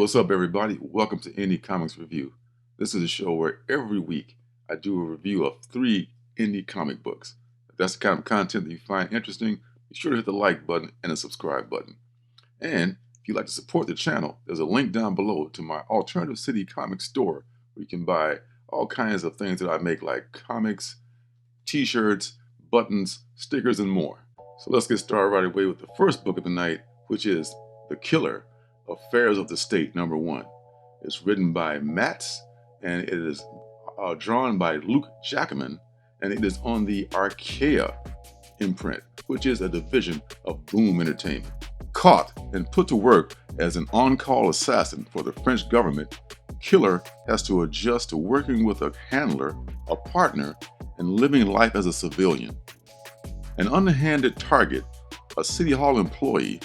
What's up, everybody? Welcome to Indie Comics Review. This is a show where every week I do a review of 3 indie comic books. If that's the kind of content that you find interesting, be sure to hit the like button and the subscribe button. And if you'd like to support the channel, there's a link down below to my Alternative City comic store where you can buy all kinds of things that I make, like comics, t-shirts, buttons, stickers, and more. So let's get started right away with the first book of the night, which is The Killer, Affairs of the State, #1. It's written by Matz, and it is drawn by Luke Jackman, and it is on the Archaea imprint, which is a division of Boom Entertainment. Caught and put to work as an on-call assassin for the French government, Killer has to adjust to working with a handler, a partner, and living life as a civilian. An underhanded target, a City Hall employee,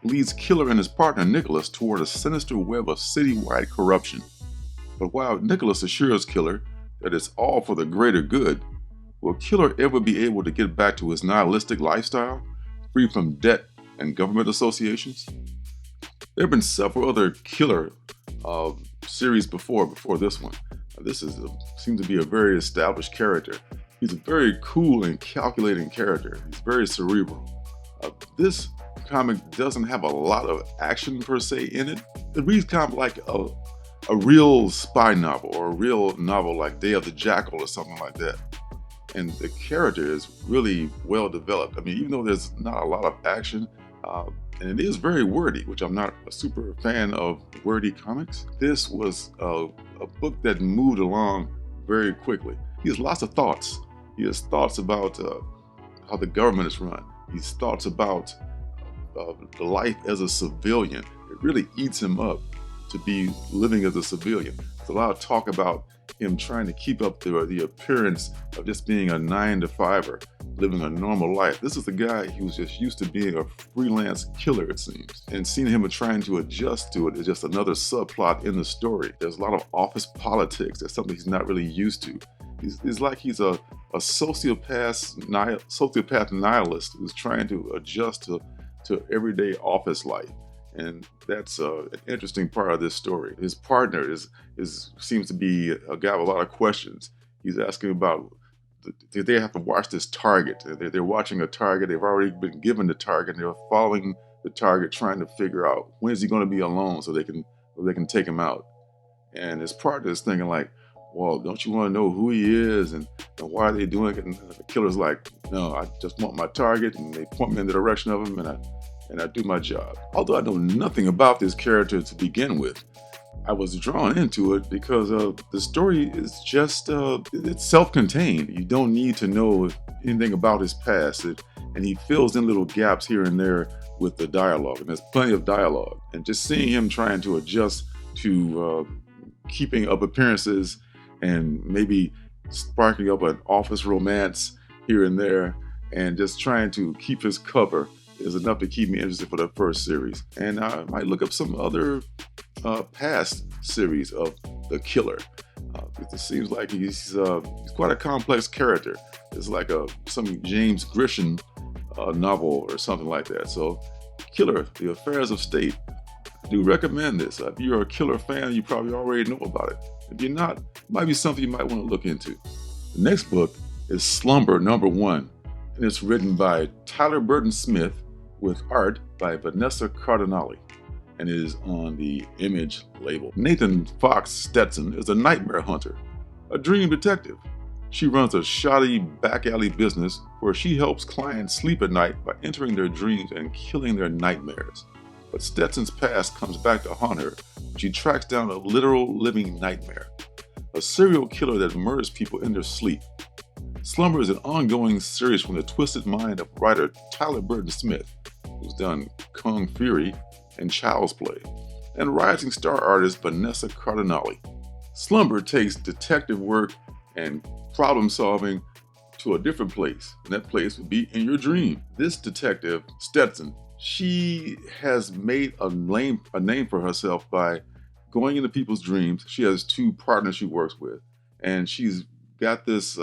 leads Killer and his partner Nicholas toward a sinister web of citywide corruption. But while Nicholas assures Killer that it's all for the greater good, will Killer ever be able to get back to his nihilistic lifestyle, free from debt and government associations? There have been several other Killer series before this one. Seems to be a very established character. He's a very cool and calculating character. He's very cerebral. This comic doesn't have a lot of action per se in it. It reads kind of like a real spy novel, or a real novel like Day of the Jackal or something like that. And the character is really well developed. I mean, even though there's not a lot of action, and it is very wordy, which I'm not a super fan of wordy comics, this was a book that moved along very quickly. He has lots of thoughts. He has thoughts about how the government is run. He has thoughts about the life as a civilian. It really eats him up to be living as a civilian. There's a lot of talk about him trying to keep up the appearance of just being a 9-to-5er, living a normal life. This is a guy who's just used to being a freelance killer, it seems. And seeing him trying to adjust to it is just another subplot in the story. There's a lot of office politics. That's something he's not really used to. It's like he's a sociopath nihilist who's trying to adjust to everyday office life. And that's an interesting part of this story. His partner seems to be a guy with a lot of questions. He's asking about, did they have to watch this target? They're watching a target. They've already been given the target. They're following the target, trying to figure out when is he going to be alone so they can take him out. And his partner is thinking like, well, don't you want to know who he is and why are they doing it? And the killer's like, no, I just want my target, and they point me in the direction of him, and I do my job. Although I know nothing about this character to begin with, I was drawn into it because the story is just, it's self-contained. You don't need to know anything about his past, and he fills in little gaps here and there with the dialogue, and there's plenty of dialogue. And just seeing him trying to adjust to keeping up appearances and maybe sparking up an office romance here and there, and just trying to keep his cover is enough to keep me interested for the first series. And I might look up some other past series of The Killer. It seems like he's quite a complex character. It's like some James Grisham novel or something like that. So Killer, The Affairs of State. I do recommend this. If you're a Killer fan, you probably already know about it. If you're not, it might be something you might want to look into. The next book is Slumber, #1, and it's written by Tyler Burton Smith with art by Vanessa Cardinale, and it is on the Image label. Nathan Fox Stetson is a nightmare hunter, a dream detective. She runs a shoddy back alley business where she helps clients sleep at night by entering their dreams and killing their nightmares. But Stetson's past comes back to haunt her when she tracks down a literal living nightmare, a serial killer that murders people in their sleep. Slumber is an ongoing series from the twisted mind of writer Tyler Burton Smith, who's done Kung Fury and Child's Play, and rising star artist Vanessa Cardinale. Slumber takes detective work and problem solving to a different place, and that place would be in your dream. This detective, Stetson, she has made a name for herself by going into people's dreams. She has 2 partners she works with, and she's got this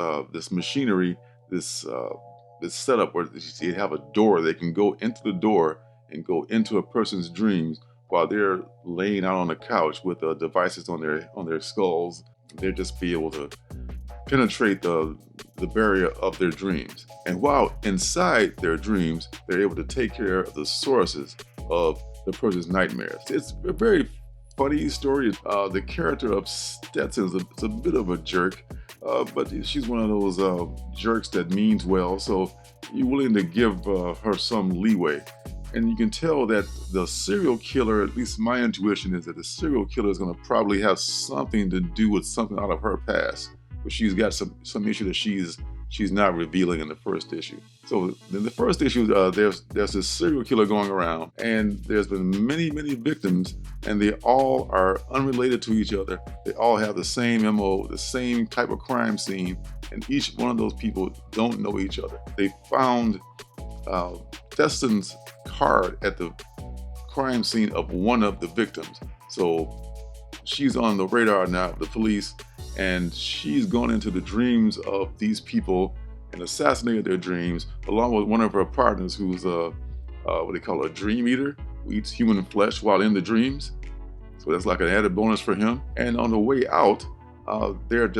machinery, this setup where they have a door. They can go into the door and go into a person's dreams while they're laying out on the couch with devices on their skulls. They'll just be able to penetrate the barrier of their dreams. And while inside their dreams, they're able to take care of the sources of the person's nightmares. It's a very funny story. The character of Stetson is a bit of a jerk, but she's one of those jerks that means well, so you're willing to give her some leeway. And you can tell that the serial killer, at least my intuition is that the serial killer is going to probably have something to do with something out of her past, but she's got some issue that she's not revealing in the first issue. So in the first issue, there's this serial killer going around, and there's been many victims, and they all are unrelated to each other. They all have the same MO, the same type of crime scene, and each one of those people don't know each other. They found Destin's card at the crime scene of one of the victims. So she's on the radar now of the police, and she's gone into the dreams of these people and assassinated their dreams, along with one of her partners who's what they call a dream eater, who eats human flesh while in the dreams. So that's like an added bonus for him. And on the way out, they're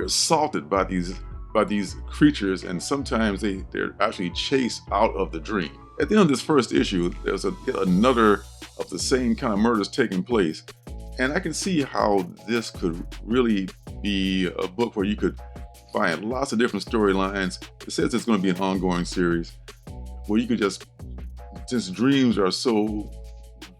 assaulted by these creatures, and sometimes they're actually chased out of the dream. At the end of this first issue, there's another of the same kind of murders taking place. And I can see how this could really be a book where you could find lots of different storylines. It says it's going to be an ongoing series where you could since dreams are so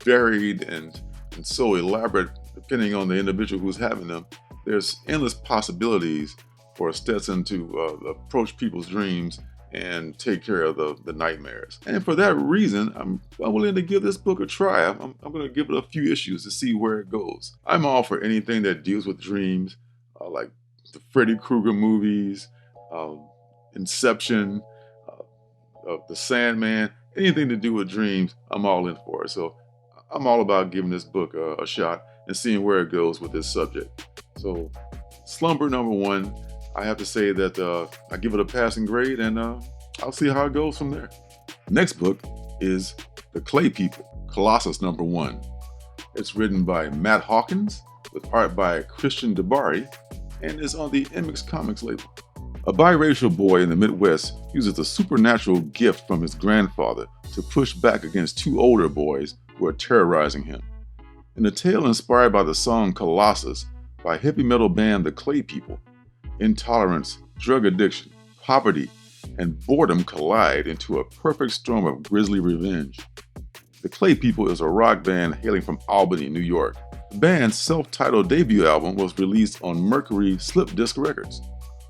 varied and so elaborate, depending on the individual who's having them, there's endless possibilities for Stetson to approach people's dreams and take care of the nightmares. And for that reason, I'm willing to give this book a try. I'm going to give it a few issues to see where it goes. I'm all for anything that deals with dreams, like the Freddy Krueger movies, Inception, The Sandman, anything to do with dreams, I'm all in for it. So I'm all about giving this book a shot and seeing where it goes with this subject. So Slumber #1, I have to say that I give it a passing grade, and I'll see how it goes from there. Next book is The Clay People, Colossus #1. It's written by Matt Hawkins with art by Christian Debari and is on the MX Comics label. A biracial boy in the Midwest uses a supernatural gift from his grandfather to push back against two older boys who are terrorizing him. In a tale inspired by the song Colossus by heavy metal band The Clay People, intolerance, drug addiction, poverty, and boredom collide into a perfect storm of grisly revenge. The Clay People is a rock band hailing from Albany, New York. The band's self-titled debut album was released on Mercury Slip Disc Records.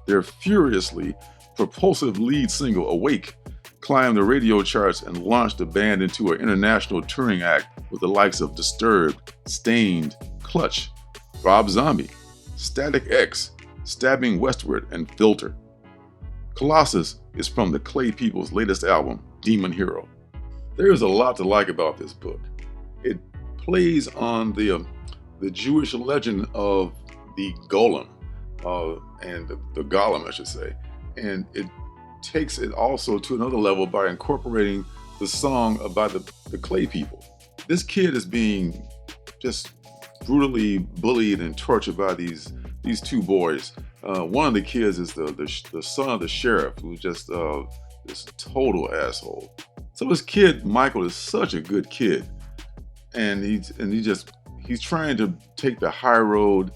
Their furiously propulsive lead single, Awake, climbed the radio charts and launched the band into an international touring act with the likes of Disturbed, Stained, Clutch, Rob Zombie, Static X, Stabbing Westward, and Filter. Colossus is from the Clay People's latest album, Demon Hero. There is a lot to like about this book. It plays on the Jewish legend of the Golem, and the Golem, I should say, and it takes it also to another level by incorporating the song about the Clay People. This kid is being just brutally bullied and tortured by these two boys. One of the kids is the son of the sheriff, who's just this total asshole. So this kid Michael is such a good kid, and he's trying to take the high road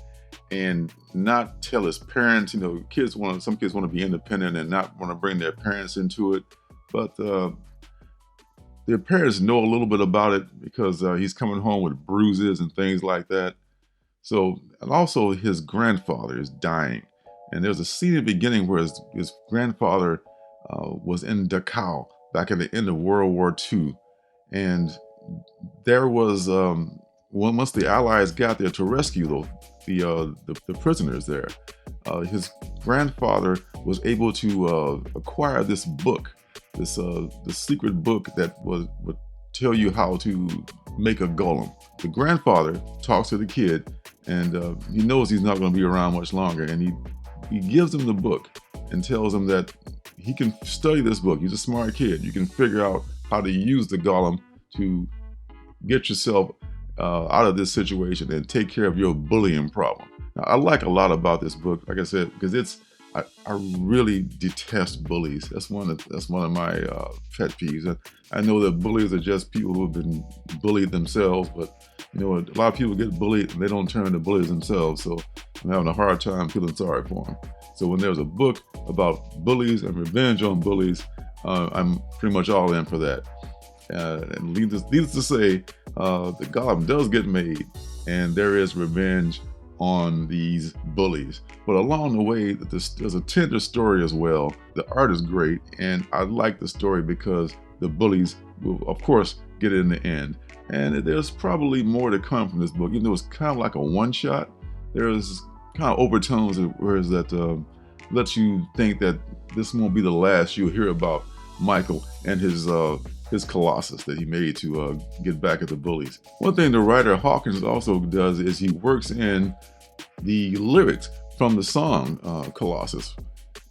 and not tell his parents. Some kids want to be independent and not want to bring their parents into it, but their parents know a little bit about it because he's coming home with bruises and things like that. So, and also his grandfather is dying. And there's a scene at the beginning where his grandfather was in Dachau back at the end of World War II. And there was, once the Allies got there to rescue the prisoners there, his grandfather was able to acquire this book, this secret book that would tell you how to make a golem. The grandfather talks to the kid, and he knows he's not going to be around much longer, and he gives him the book and tells him that he can study this book. He's a smart kid. You can figure out how to use the golem to get yourself out of this situation and take care of your bullying problem. Now, I like a lot about this book, like I said, because I really detest bullies. That's one of my pet peeves. I know that bullies are just people who have been bullied themselves, but a lot of people get bullied and they don't turn to bullies themselves. So I'm having a hard time feeling sorry for them. So when there's a book about bullies and revenge on bullies, I'm pretty much all in for that. And needless to say, the Gollum does get made, and there is revenge on these bullies. But along the way, there's a tender story as well. The art is great, and I like the story because the bullies will, of course, get it in the end. And there's probably more to come from this book. Even though it's kind of like a one-shot, there's kind of overtones that lets you think that this won't be the last you'll hear about Michael and his Colossus that he made to get back at the bullies. One thing the writer Hawkins also does is he works in the lyrics from the song Colossus.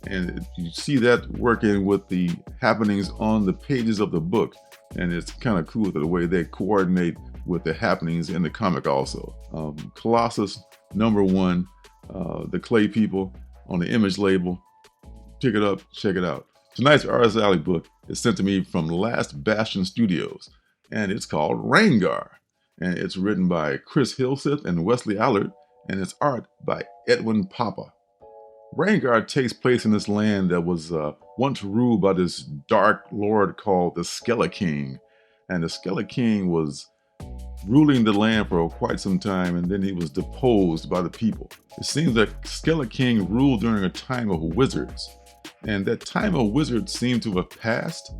And you see that working with the happenings on the pages of the book. And it's kind of cool the way they coordinate with the happenings in the comic also. Colossus #1, the Clay People on the Image label. Pick it up, check it out. Tonight's Artist Alley book is sent to me from Last Bastion Studios, and it's called Rangar. And it's written by Chris Hilseth and Wesley Allard, and it's art by Edwin Papa. Rangar takes place in this land that was once ruled by this dark lord called the Skella King. And the Skella King was ruling the land for quite some time, and then he was deposed by the people. It seems that Skella King ruled during a time of wizards. And that time of wizards seemed to have passed,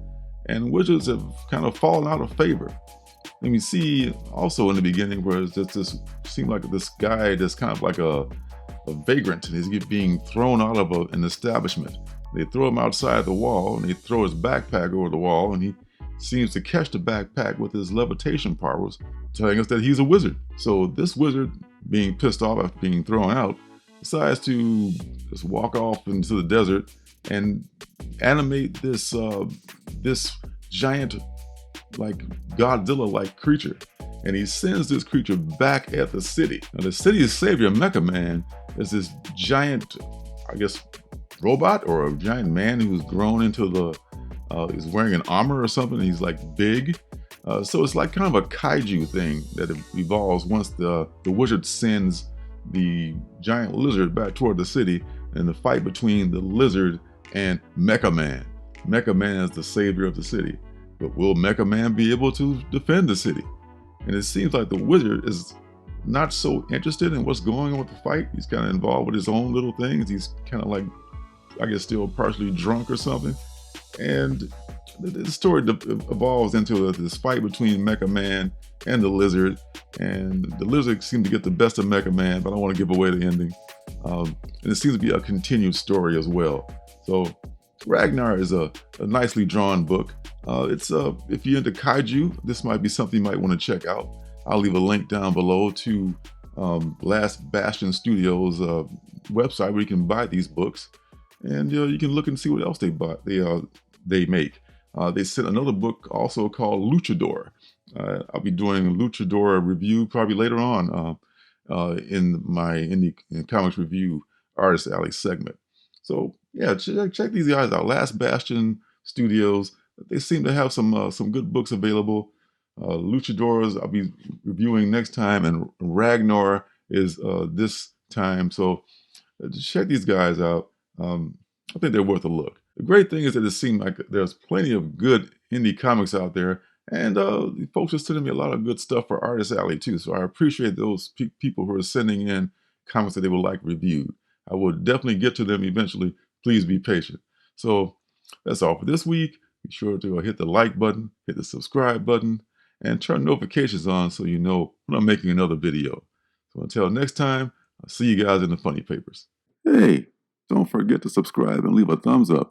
and wizards have kind of fallen out of favor. And we see also in the beginning where it's just this seemed like this guy that's kind of like a vagrant, and he's being thrown out of an establishment. They throw him outside the wall, and they throw his backpack over the wall, and he seems to catch the backpack with his levitation powers, telling us that he's a wizard. So this wizard, being pissed off after being thrown out, decides to just walk off into the desert and animate this giant, like Godzilla-like creature. And he sends this creature back at the city. Now the city's savior, Mecha Man, is this giant, I guess, robot or a giant man who's grown into he's wearing an armor or something. He's like big. So it's like kind of a kaiju thing that evolves once the wizard sends the giant lizard back toward the city, and the fight between the lizard and Mecha Man. Mecha Man is the savior of the city. But will Mecha Man be able to defend the city? And it seems like the wizard is not so interested in what's going on with the fight. He's kind of involved with his own little things. He's kind of like, I guess, still partially drunk or something. And the story evolves into this fight between Mecha Man and the lizard. And the lizard seems to get the best of Mecha Man, but I don't want to give away the ending. And it seems to be a continued story as well. So Ragnar is a nicely drawn book. If you're into kaiju, this might be something you might want to check out. I'll leave a link down below to Last Bastion Studios website where you can buy these books, and you can look and see what else they make. They sent another book also called Luchador. I'll be doing a Luchador review probably later on in my Indie Comics Review Artist Alley segment. So yeah, check these guys out. Last Bastion Studios. They seem to have some good books available. Luchadors I'll be reviewing next time, and Ragnar is this time. So check these guys out. I think they're worth a look. The great thing is that it seems like there's plenty of good indie comics out there, and folks are sending me a lot of good stuff for Artist Alley too. So I appreciate those people who are sending in comics that they would like reviewed. I will definitely get to them eventually. Please be patient. So that's all for this week. Be sure to hit the like button, hit the subscribe button, and turn notifications on so you know when I'm making another video. So until next time, I'll see you guys in the funny papers. Hey, don't forget to subscribe and leave a thumbs up.